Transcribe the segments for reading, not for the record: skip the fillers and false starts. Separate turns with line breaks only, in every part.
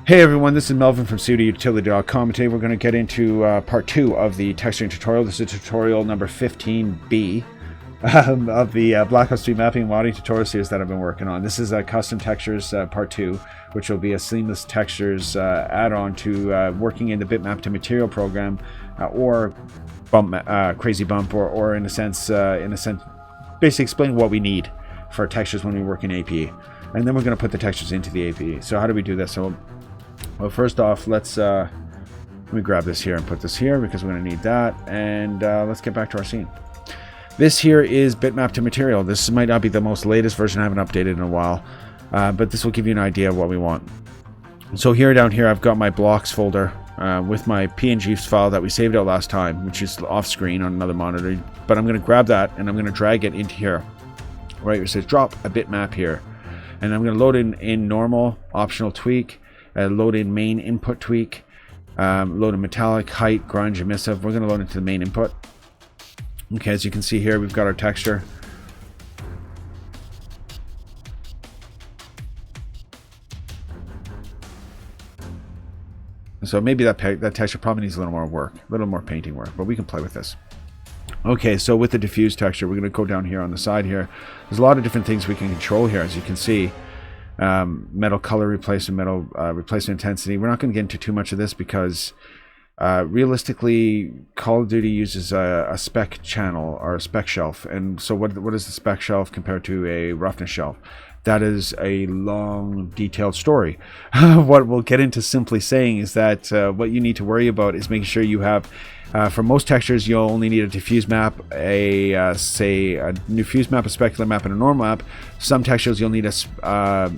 Hey everyone, this is Melvin from pseudoutility.com, and today we're going to get into part 2 of the texturing tutorial. This is tutorial number 15B of the BlackOps 3 mapping and modding tutorial series that I've been working on. This is custom textures part 2, which will be a seamless textures add-on to working in the bitmap to material program or crazy bump, or in a sense, basically explain what we need for textures when we work in APE. And then we're going to put the textures into the APE. So how do we do this? So, well, first off, let me grab this here and put this here because we're going to need that. And let's get back to our scene. This here is bitmap to material. This might not be the most latest version. I haven't updated in a while, but this will give you an idea of what we want. So down here, I've got my blocks folder with my PNG file that we saved out last time, which is off screen on another monitor. But I'm going to grab that and I'm going to drag it into here. Right, it says drop a bitmap here. And I'm going to load in normal, optional tweak, load in main input tweak, load in metallic, height, grunge, emissive. We're going to load into the main input. Okay, as you can see here, we've got our texture. So maybe that texture probably needs a little more work, a little more painting work, but we can play with this. Okay, so with the diffuse texture, we're going to go down here on the side here. There's a lot of different things we can control here, as you can see. Metal color replacement, metal replacement intensity. We're not going to get into too much of this because realistically, Call of Duty uses a spec channel or a spec shelf. And so what is the spec shelf compared to a roughness shelf? That is a long, detailed story. What we'll get into simply saying is that what you need to worry about is making sure you have, for most textures, you'll only need a diffuse map, say a diffuse map, a specular map, and a normal map. Some textures you'll need a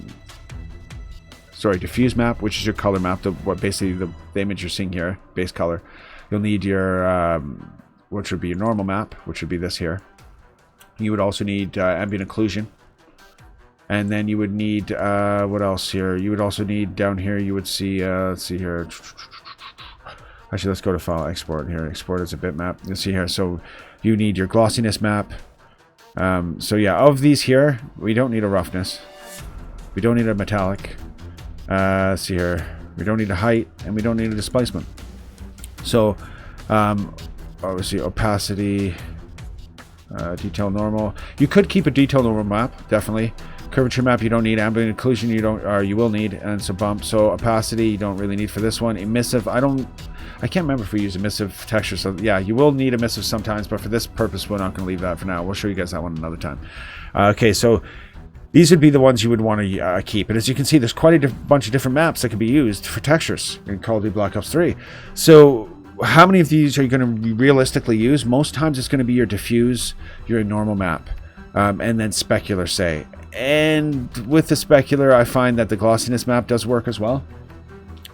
diffuse map, which is your color map, basically the image you're seeing here, base color. You'll need your, which would be your normal map, which would be this here. You would also need ambient occlusion. And then you would need, what else here? You would also need down here, you would see, let's see here. Actually, let's go to file, export here. Export as a bitmap. You'll see here. So you need your glossiness map. So yeah, of these here, we don't need a roughness. We don't need a metallic. Let's see here. We don't need a height, and we don't need a displacement. So, obviously, opacity, detail normal. You could keep a detail normal map, definitely. Curvature map, you don't need. Ambient occlusion, you will need, and it's a bump. So opacity, you don't really need for this one. Emissive, I can't remember if we use emissive texture. So yeah, you will need emissive sometimes, but for this purpose, we're not going to leave that for now. We'll show you guys that one another time. Okay, so these would be the ones you would want to keep. And as you can see, there's quite a bunch of different maps that can be used for textures in Call of Duty Black Ops 3. So how many of these are you going to realistically use? Most times it's going to be your diffuse, your normal map, and then specular, say. And with the specular, I find that the glossiness map does work as well.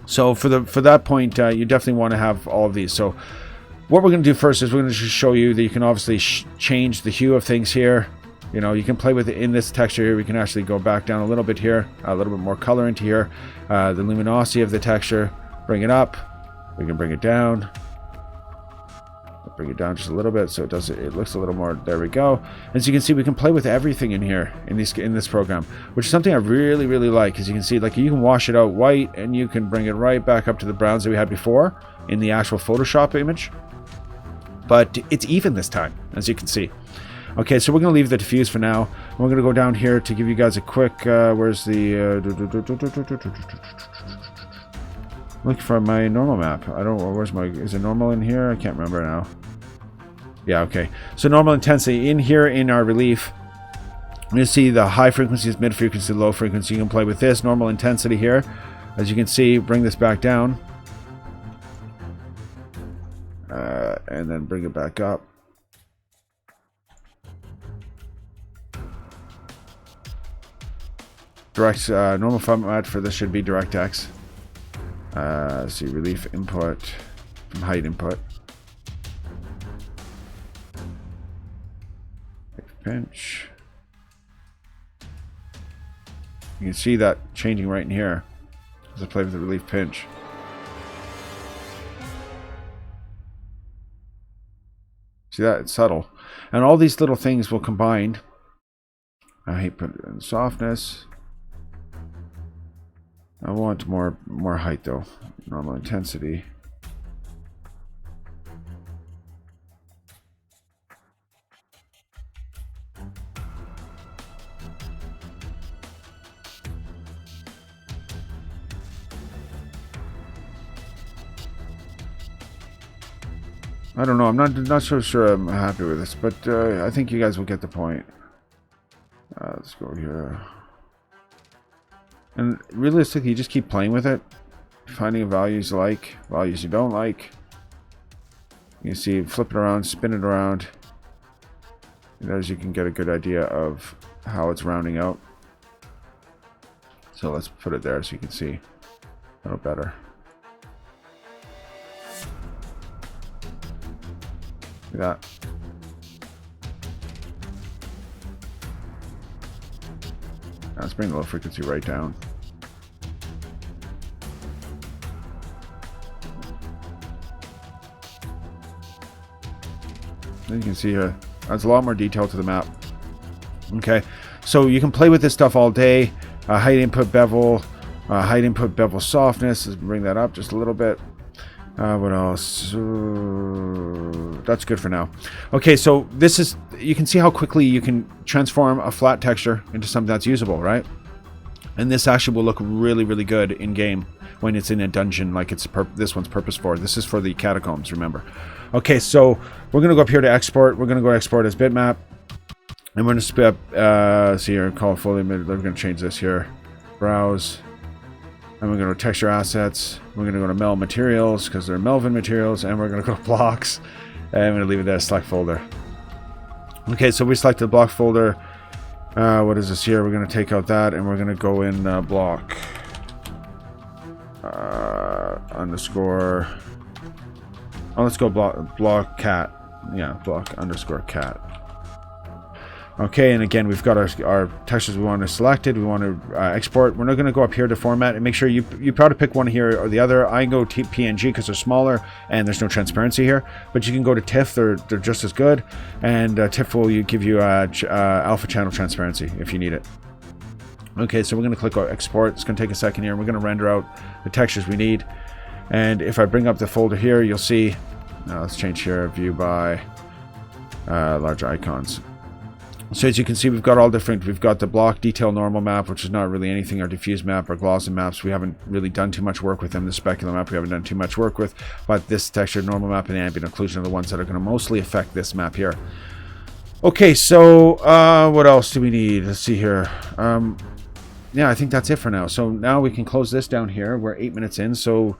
So for that point, you definitely want to have all of these. So what we're going to do first is we're going to just show you that you can obviously change the hue of things here. You know, you can play with it in this texture here. We can actually go back down a little bit here, a little bit more color into here. The luminosity of the texture, bring it up. We can bring it down. Bring it down just a little bit so it looks a little more. There we go. As you can see, we can play with everything in here in this program, which is something I really like. As you can see, like, you can wash it out white and you can bring it right back up to the browns that we had before in the actual Photoshop image, but it's even this time, as you can see. Okay, so we're going to leave the diffuse for now. We're going to go down here to give you guys a quick where's the look for my normal map. I don't know, is it normal in here? I can't remember now. Yeah, okay. So normal intensity in here in our relief. You see the high frequencies, mid frequency, low frequency. You can play with this normal intensity here. As you can see, bring this back down. And then bring it back up. Direct, normal format for this should be DirectX. Let's see, relief input from height input. Pinch. You can see that changing right in here as I play with the relief pinch. See that? It's subtle. And all these little things will combine. I hate putting in softness. I want more height though. Normal intensity. I don't know. I'm not so sure I'm happy with this, but I think you guys will get the point. Let's go here. And realistically, you just keep playing with it, finding values you like, values you don't like. You see, flip it around, spin it around. And as you can get a good idea of how it's rounding out. So let's put it there so you can see a little better. Look at that. Now let's bring the low frequency right down. Then you can see here, adds a lot more detail to the map. Okay, so you can play with this stuff all day. Height input bevel, height input bevel softness. Let's bring that up just a little bit. What else? That's good for now. Okay, so this is, you can see how quickly you can transform a flat texture into something that's usable, right? And this actually will look really, really good in game when it's in a dungeon like it's this one's purpose for. This is for the catacombs, remember. Okay, so we're going to go up here to export. We're going to go export as bitmap. I'm going to spit up, see here, call fully, we're going to change this here. Browse. And we're going to go to texture assets. We're going to go to Mel materials because they're Melvin materials. And we're going to go to blocks. And I'm going to leave it there, select folder. Okay, so we selected the block folder. What is this here? We're going to take out that and we're going to go in block underscore. Oh, let's go block cat. Yeah, block underscore cat. Okay, and again, we've got our textures we want to selected. We want to export. We're not going to go up here to format and make sure you probably pick one here or the other. I go to PNG because they're smaller and there's no transparency here. But you can go to TIFF. They're just as good. And TIFF will give you alpha channel transparency if you need it. Okay, so we're going to click on export. It's going to take a second here. We're going to render out the textures we need. And if I bring up the folder here, you'll see. Let's change here view by large icons. So as you can see, we've got all different. We've got the block detail normal map, which is not really anything. Our diffuse map, our glossy maps, we haven't really done too much work with them. The specular map, we haven't done too much work with. But this textured normal map and ambient occlusion are the ones that are going to mostly affect this map here. Okay, so what else do we need? Let's see here. Yeah, I think that's it for now. So now we can close this down here. We're 8 minutes in, so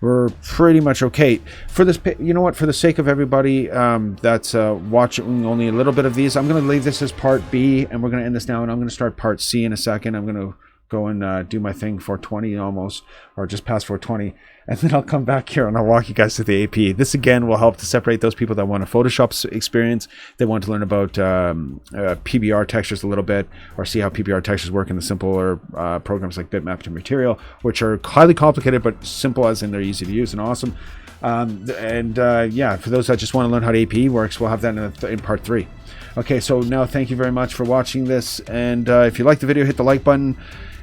we're pretty much okay. For this, you know what, for the sake of everybody that's watching only a little bit of these, I'm going to leave this as part B, and we're going to end this now, and I'm going to start part C in a second. I'm going to go and do my thing 420 almost, or just past 420, and then I'll come back here and I'll walk you guys through the AP. This again will help to separate those people that want a Photoshop experience, they want to learn about PBR textures a little bit, or see how PBR textures work in the simpler programs like Bitmap to Material, which are highly complicated but simple as in they're easy to use and awesome. Yeah, for those that just want to learn how the AP works, we'll have that in part 3. Okay, so now thank you very much for watching this, and if you like the video, hit the like button.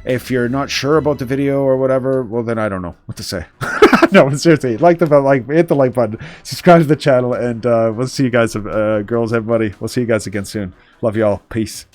If you're not sure about the video or whatever, well then I don't know what to say. No, seriously, hit the like button, subscribe to the channel, and we'll see you guys, girls, everybody. We'll see you guys again soon. Love you all. Peace.